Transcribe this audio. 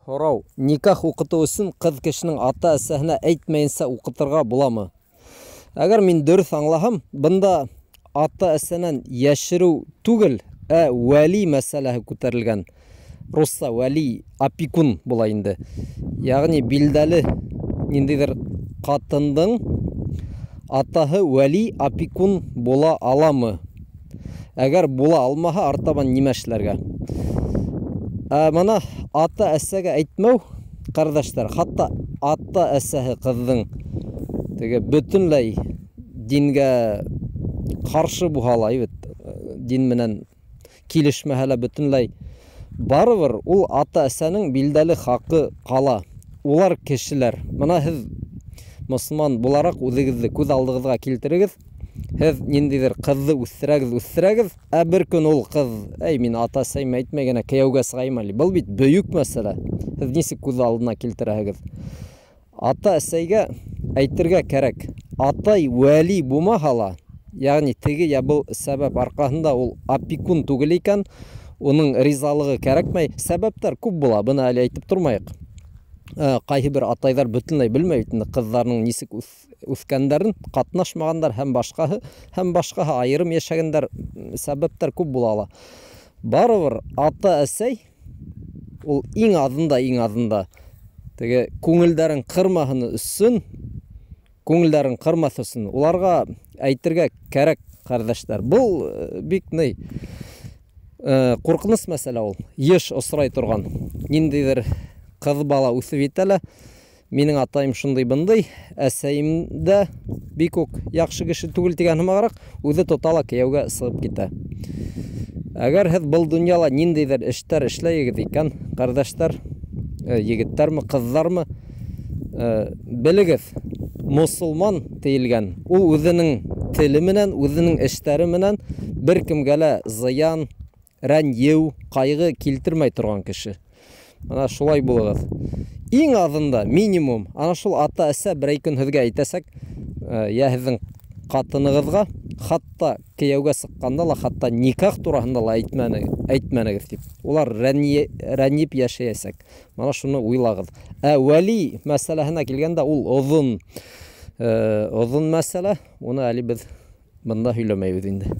Һорау: никах укыту өчен кыз кешенең ата-әсәһенә әйтмәенсә укытырга буламы? Әгәр мин дөрес аңлаһам, бында ата-әсәнән яшерү түгел, вәли мәсьәләһе күтәрелгән. Русса вәли, опекун була инде. Ягъни билдәле ниндидер катындың атаһы вәли, опекун була аламы? Әгәр була алмаһа, артабан нимә эшләргә? Мана ата-әсәгә әйтмәү, кардәшләр, хатта ата-әсәһе кыздың теге бөтенләй дингә каршы булһа, дин менән килешмәһә лә бөтенләй, барыбер ул ата-әсәнең билдәле хакы кала. Улар кешеләр. Мана һез мөселман буларак үзегезне күз алдыгызга килтерегез. Һез ниндидер кызны үстерәгез, бер көн ул кыз, мин ата-әсәймә әйтмәгәнә кияүгә сыгайм әле. Был бит бөек мәсьәлә. Һез нисек күз алдына килтерәһегез? Ата-әсәйгә әйтергә кәрәк. Атай вәли булмаһа ла, ягъни теге был сәбәп аркаһында ул опекун түгел икән, уның ризалыгы кәрәкмәй. Сәбәптәр күп була, быны әле әйтеп тормаек. Кайһы бер атайлар бөтенләй белмәй инде кызларның нисек үскәндәрен, катнашмагандар һәм башкаһы айырым яшәгәннәр, сәбәптәр күп була ала. Барыбер ата-әсәй ул иң азында теге күңелдәрен кырмас өчен уларга әйтергә кәрәк, кардәшләр. Бул бик куркыныч мәсьәлә ул. Еш осрай торган. Ниндидер кыз бала үсеп итәлә. Минең атайым шундый бындай, әсәйем дә бик үк яхшы кеше түгел дигән һымаграк, үзе тотала кияүгә сыгып китә. Әгәр һез был дөньяла ниндидер эшләр эшләйегез икән, кардәшләр, егетләрме, кызлармы, белегез, мөселман тиелгән. Ул үзенең теле менән, үзенең эшләре менән беркемгә лә зыян, рәнҗеү, кайгы килтермәй торган кеше. Ана шулай булыгыз. Иң азында минимум ана шул ата-әсә бер көн һезгә әйтәсәк, һезнең катыныгызга, хатта кияүгә сыкканда ла, хатта никах тураһында ла әйтмәнегез дип. Улар рәнҗеп яшәясәк. Мана шуны уйлагыз. Вәли мәсьәләһенә килгәндә, ул озын мәсьәлә. Уны әле без бында һөйләмәйбез инде.